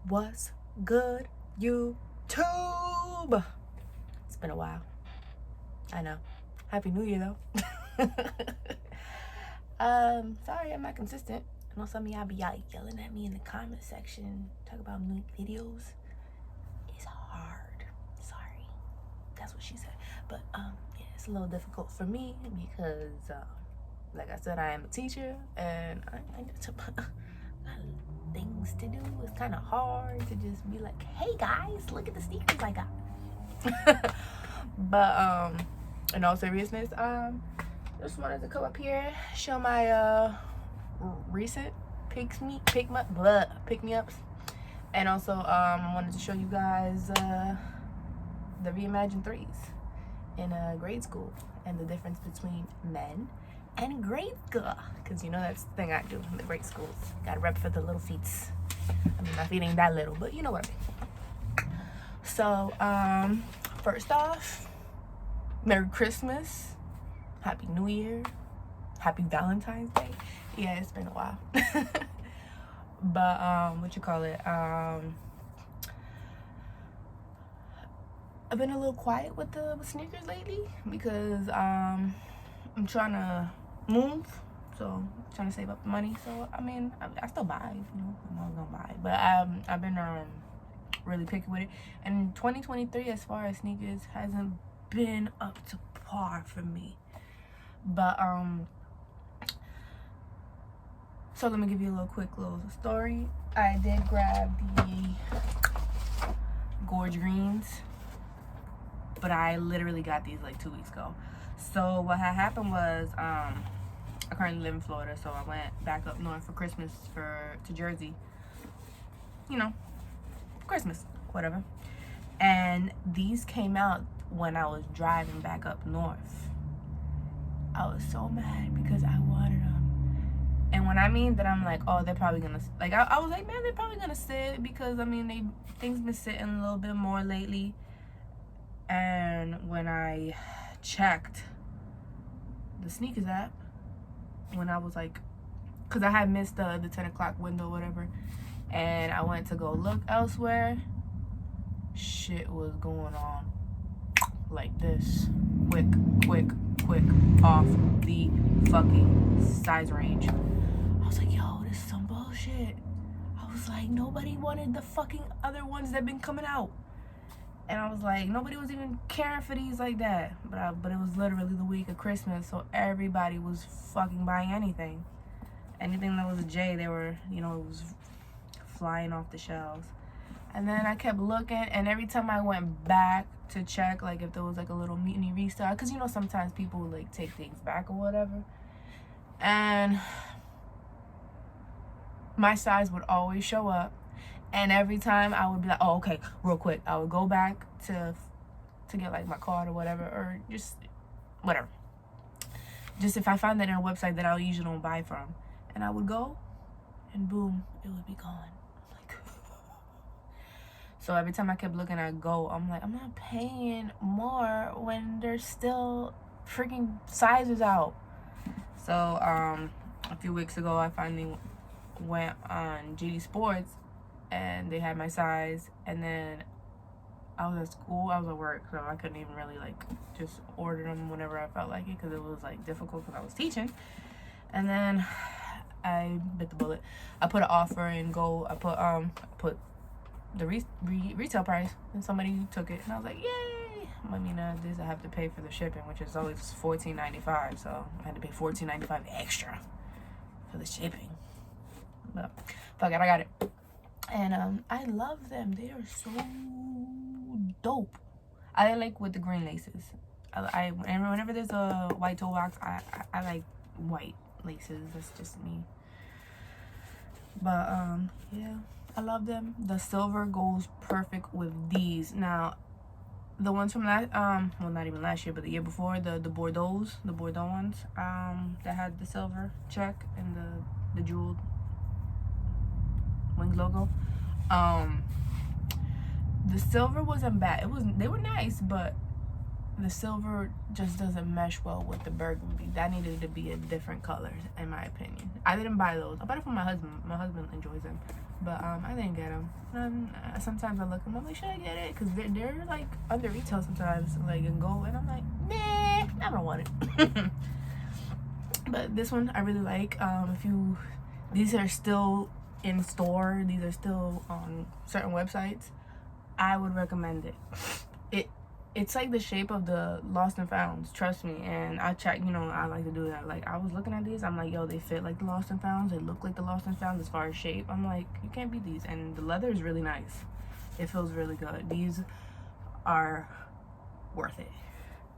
What's good, YouTube? It's been a while. I know. Happy New Year, though. Sorry I'm not consistent. I know some of y'all be yelling at me in the comment section, talk about new videos. It's hard. Sorry. That's what she said. But yeah, it's a little difficult for me because like I said, I am a teacher and I get to things to do. It's kind of hard to just be like, hey guys, look at the sneakers I got. But in all seriousness, just wanted to come up here, show my recent pick me ups, and also I wanted to show you guys the Reimagined threes in grade school and the difference between men and grade school, because you know that's the thing I do in the grade schools. Gotta rep for the little feets. I mean, my feet ain't that little, but you know what I mean. So first off, Merry Christmas, Happy New Year, Happy Valentine's Day. Yeah, it's been a while. But what you call it, I've been a little quiet with sneakers lately because I'm trying to move, so I'm trying to save up the money. So I mean, I still buy, you know, I'm always gonna buy, but I've been really picky with it. And 2023, as far as sneakers, hasn't been up to par for me. But so let me give you a little quick little story. I did grab the Gorge Greens, but I literally got these like 2 weeks ago. So what had happened was I currently live in Florida, so I went back up north for Christmas to Jersey. You know, Christmas, whatever. And these came out when I was driving back up north. I was so mad because I wanted them. And when I mean that, I'm like, oh, they're probably gonna, like, I was like, man, they're probably gonna sit, because I mean, things been sitting a little bit more lately. And when I checked the sneakers app, when I was like, because I had missed the 10 o'clock window, whatever, and I went to go look elsewhere, shit was going on like this, quick off the fucking size range. I was like, yo, this is some bullshit. I was like, nobody wanted the fucking other ones that been coming out. And I was like, nobody was even caring for these like that. But it was literally the week of Christmas, so everybody was fucking buying anything. Anything that was a J, they were, you know, it was flying off the shelves. And then I kept looking, and every time I went back to check, like, if there was like a little mutiny restock, because you know sometimes people like take things back or whatever, and my size would always show up. And every time I would be like, oh, okay, real quick, I would go back to get like my card or whatever, or just whatever. Just if I find that in a website that I usually don't buy from, and I would go, and boom, it would be gone. Like, so every time I kept looking at Go, I'm like, I'm not paying more when there's still freaking sizes out. So a few weeks ago, I finally went on GD Sports, and they had my size, and then I was at school, I was at work, so I couldn't even really like just order them whenever I felt like it, because it was like difficult because I was teaching. And then I bit the bullet. I put an offer in Go. I put the retail price, and somebody took it, and I was like, yay. I mean, this I have to pay for the shipping, which is always $14.95, so I had to pay $14.95 extra for the shipping. But fuck it, I got it. And I love them. They are so dope. I like with the green laces. And whenever there's a white toe box, I like white laces. That's just me. But yeah, I love them. The silver goes perfect with these. Now, the ones from last well, not even last year, but the year before, the Bordeaux ones, that had the silver check and the jeweled Wings logo. The silver wasn't bad. They were nice, but the silver just doesn't mesh well with the burgundy. That needed to be a different color, in my opinion. I didn't buy those. I bought it for my husband. My husband enjoys them. but I didn't get them. Sometimes I look at them, I'm like, should I get it? Because they're like under retail sometimes, like in gold, and I'm like, nah, I don't want it. But this one I really like. These are still in store, these are still on certain websites, I would recommend it. It's like the shape of the Lost and Founds, trust me. And I check, I like to do that. Like, I was looking at these, I'm like, yo, they fit like the Lost and Founds, they look like the Lost and Founds as far as shape. I'm like, you can't beat these. And the leather is really nice, it feels really good. These are worth it.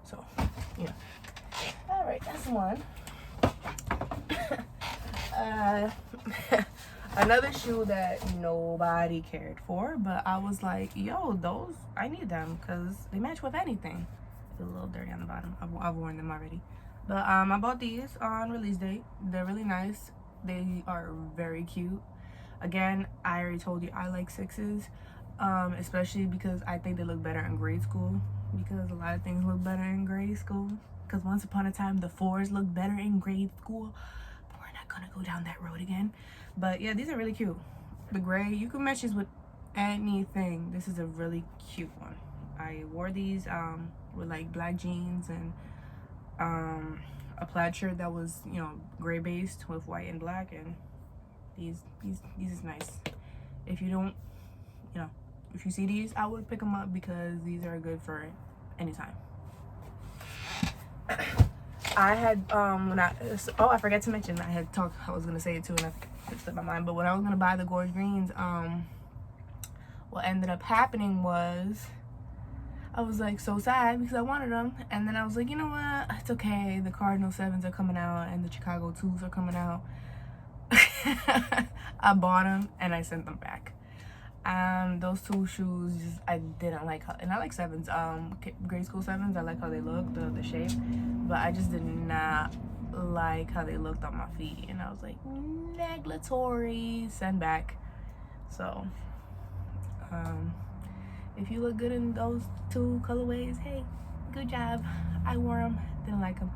So yeah, all right, that's one. Another shoe that nobody cared for, but I was like, yo, those, I need them because they match with anything. It's a little dirty on the bottom. I've worn them already. But I bought these on release date. They're really nice. They are very cute. Again, I already told you I like 6s, especially because I think they look better in grade school, because a lot of things look better in grade school. Because once upon a time, the 4s looked better in grade school. But we're not going to go down that road again. But yeah, these are really cute. The gray, you can match these with anything. This is a really cute one. I wore these with like black jeans and a plaid shirt that was, gray based with white and black. And these is nice. If you don't, if you see these, I would pick them up because these are good for anytime. I had I forgot to mention, I was gonna say it too, and it slipped my mind. But when I was gonna buy the Gorge Greens, what ended up happening was I was like so sad because I wanted them, and then I was like, you know what, it's okay, the Cardinal 7s are coming out and the Chicago 2s are coming out. I bought them and I sent them back. Those two shoes, I didn't like how, and I like 7s, grade school 7s, I like how they look, the shape, but I just did not like how they looked on my feet, and I was like, negatory, send back. So if you look good in those two colorways, hey, good job. I wore them, didn't like them.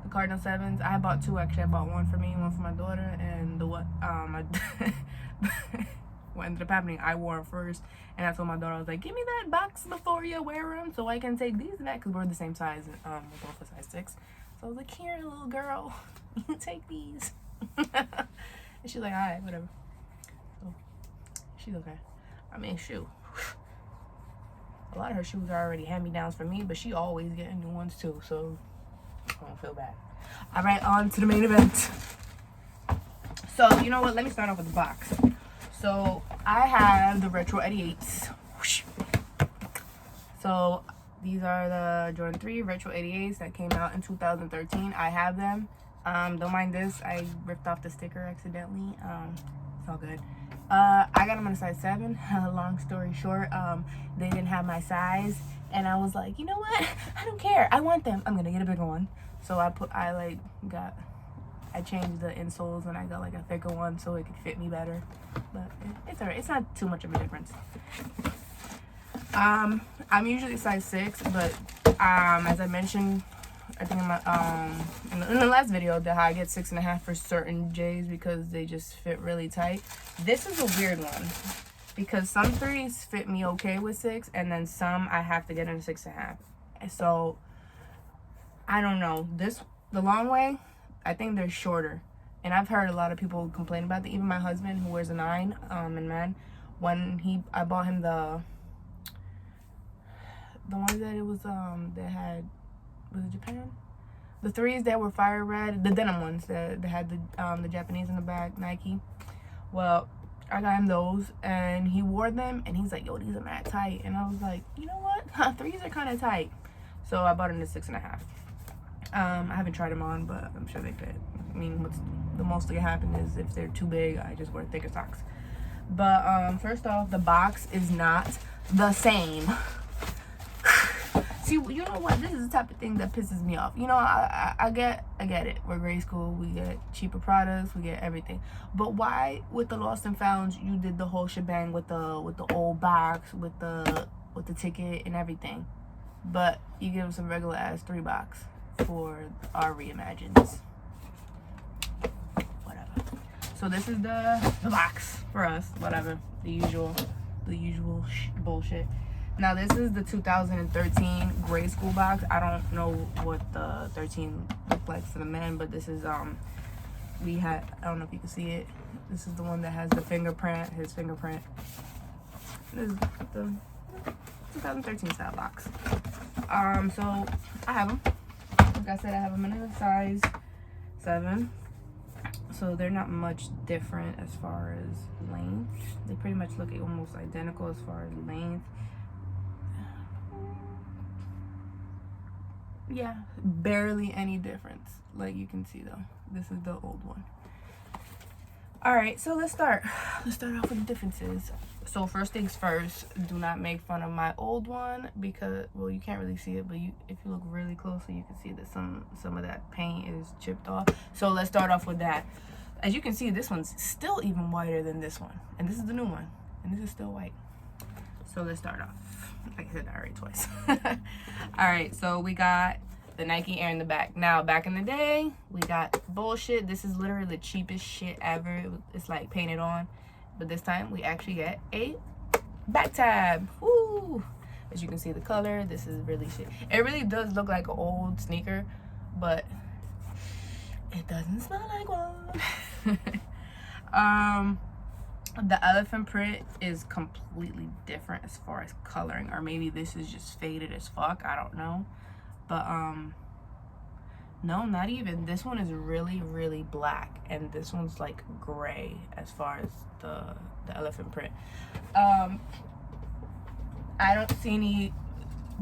The Cardinal 7s, I bought two actually. I bought one for me, one for my daughter, and the what what ended up happening, I wore them first, and I told my daughter, I was like, give me that box before you wear them so I can take these and that, because we're the same size, we're both a size 6. So I was like, here, little girl, you take these. And she's like, all right, whatever. So she's okay. I mean, shoot, a lot of her shoes are already hand-me-downs for me, but she always getting new ones too, so I don't feel bad. All right, on to the main event. So you know what, let me start off with the box. So I have the Retro 88s. So these are the Jordan 3 Retro 88s that came out in 2013. I have them. Don't mind this, I ripped off the sticker accidentally. It's all good. I got them in a size 7. Long story short, they didn't have my size, and I was like, you know what, I don't care, I want them, I'm gonna get a bigger one. So I changed the insoles and I got like a thicker one so it could fit me better. But it's alright, it's not too much of a difference. I'm usually size 6, but as I mentioned, I think in my in the last video, that I get 6.5 for certain J's because they just fit really tight. This is a weird one because some 3s fit me okay with 6, and then some I have to get in a 6.5. So I don't know. The long way, I think they're shorter, and I've heard a lot of people complain about that. Even my husband, who wears a 9 in men, when I bought him the ones that it was that had, was it Japan? The 3s that were fire red, the denim ones that had the Japanese in the back, Nike. Well, I got him those, and he wore them, and he's like, yo, these are mad tight. And I was like, you know what, 3s are kind of tight. So I bought him the 6.5. I haven't tried them on, but I'm sure they fit. I mean, what's the most that can happen is if they're too big, I just wear thicker socks. But first off, the box is not the same. See, you know what? This is the type of thing that pisses me off. You know, I get it. We're grade school. We get cheaper products. We get everything. But why, with the Lost and Founds, you did the whole shebang with the old box, with the ticket and everything, but you give us a regular ass 3 box for our Reimagined. Whatever. So this is the box for us, whatever, the usual bullshit. Now this is the 2013 grade school box. I don't know what the 13 looked like for the men, but this is we had, I don't know if you can see it. This is the one that has the fingerprint, his fingerprint. This is the 2013 style box. So I have them. Like I said, I have them in a size 7. So they're not much different as far as length. They pretty much look almost identical as far as length. Yeah, barely any difference. Like you can see though, this is the old one. All right, so let's start off with the differences. So first things first, do not make fun of my old one because, well, you can't really see it, but if you look really closely, you can see that some of that paint is chipped off. So let's start off with that. As you can see, this one's still even whiter than this one, and this is the new one, and this is still white. So let's start off. Like I said that already twice. All right, so we got the Nike Air in the back. Now, back in the day, we got bullshit. This is literally the cheapest shit ever. It's like painted on. But this time, we actually get a back tab. Woo! As you can see, the color, this is really shit. It really does look like an old sneaker, but it doesn't smell like one. The elephant print is completely different as far as coloring, or maybe this is just faded as fuck. I don't know. But no, not even. This one is really, really black, and this one's like gray as far as the elephant print. I don't see any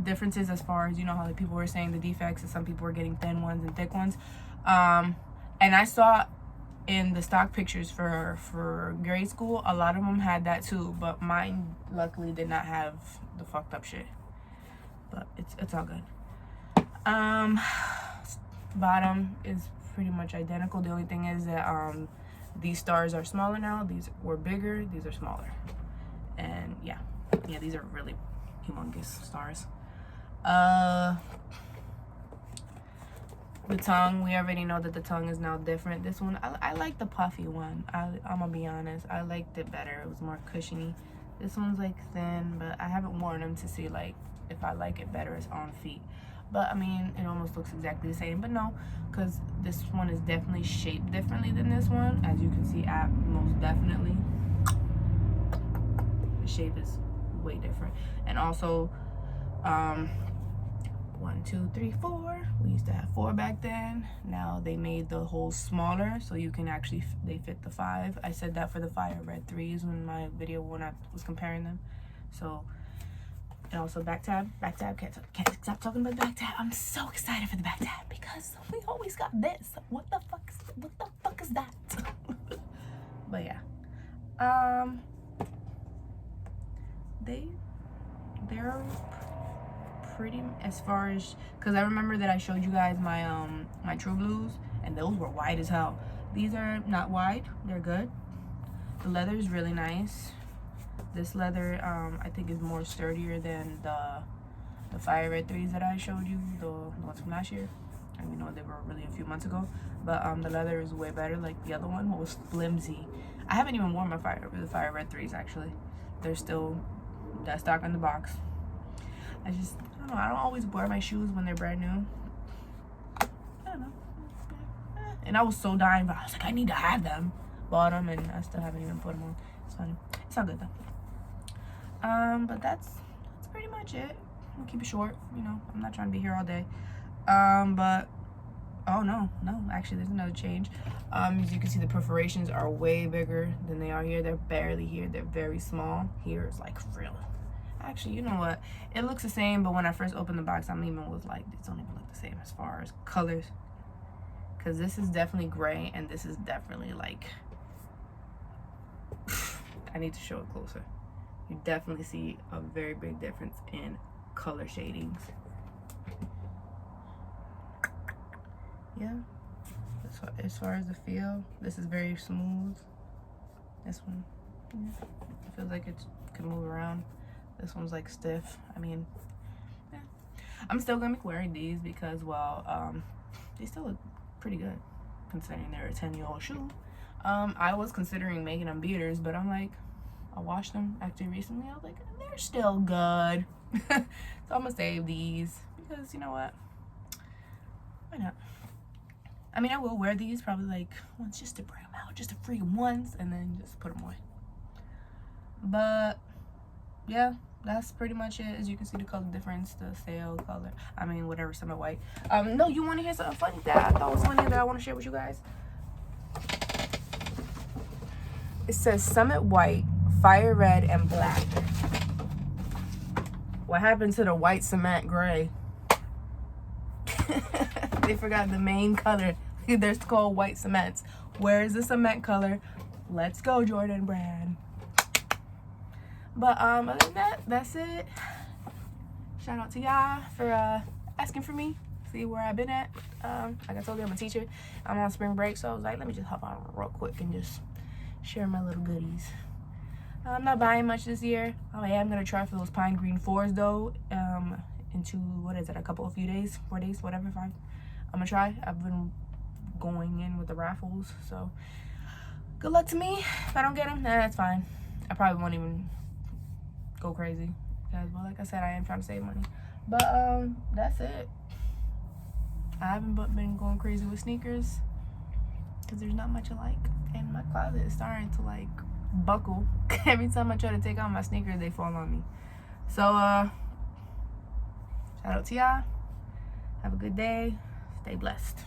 differences as far as, you know how the people were saying the defects, and some people were getting thin ones and thick ones. And I saw in the stock pictures for grade school, a lot of them had that too, but mine luckily did not have the fucked up shit. But it's all good. Bottom is pretty much identical. The only thing is that these stars are smaller now. These were bigger, these are smaller. And yeah, these are really humongous stars. The tongue, we already know that the tongue is now different. This one, I like the puffy one. I'm gonna be honest, I liked it better. It was more cushiony. This one's like thin, but I haven't worn them to see like if I like it better as on feet. But I mean, it almost looks exactly the same, but no, because this one is definitely shaped differently than this one. As you can see, most definitely the shape is way different. And also 1, 2, 3, 4. We used to have 4 back then. Now they made the holes smaller, so you can actually, they fit the 5. I said that for the fire red 3s when my video, when I was comparing them. So, and also back tab, can't stop talking about the back tab. I'm so excited for the back tab because we always got this. What the fuck is that? But yeah, they're pretty, as far as, because I remember that I showed you guys my my True Blues, and those were wide as hell. These are not wide, they're good. The leather is really nice. This leather I think is more sturdier than the fire red 3s that I showed you, the ones from last year. And you know, they were really a few months ago, but the leather is way better. Like the other one was flimsy. I haven't even worn the fire red 3s actually. They're still that stock in the box. I don't know, I don't always wear my shoes when they're brand new. I don't know. And I was so dying, but I was like, I need to have them. Bought them, and I still haven't even put them on. It's funny. It's not good though. But that's pretty much it. I'll keep it short, you know. I'm not trying to be here all day. But oh no, actually there's another change. As you can see, the perforations are way bigger than they are here. They're barely here. They're very small. Here it's like real. Actually, you know what? It looks the same, but when I first opened the box, I even was like, these don't even look the same as far as colors. Because this is definitely gray, and this is definitely like, I need to show it closer. You definitely see a very big difference in color shadings. Yeah. As far as the feel, this is very smooth. This one, yeah, it feels like it can move around. This one's like stiff. I mean, yeah. I'm still gonna be wearing these because, well, they still look pretty good considering they're a 10-year-old shoe. I was considering making them beaters, but I'm like, I washed them actually recently. I was like, they're still good. So I'm gonna save these because you know what? Why not? I mean, I will wear these probably like once just to bring them out, just to free them once, and then just put them away. But yeah, that's pretty much it. As you can see, the color difference, the sale color. I mean, whatever, Summit White. No, you want to hear something funny that I thought was funny that I want to share with you guys? It says Summit White, Fire Red, and Black. What happened to the white cement gray? They forgot the main color. They're called white cements. Where is the cement color? Let's go, Jordan Brand. But other than that, that's it. Shout out to y'all for asking for me. See where I've been at. Like I told you, I'm a teacher. I'm on spring break, so I was like, let me just hop on real quick and just share my little goodies. I'm not buying much this year. I am gonna try for those pine green 4s though. Into what is it? A few days, 4 days, whatever. 5. I'm gonna try. I've been going in with the raffles, so good luck to me. If I don't get them, that's fine. I probably won't even go crazy because, well, like I said, I am trying to save money. But that's it. I haven't been going crazy with sneakers because there's not much I like, and my closet is starting to like buckle. Every time I try to take out my sneakers, they fall on me. So shout out to y'all. Have a good day. Stay blessed.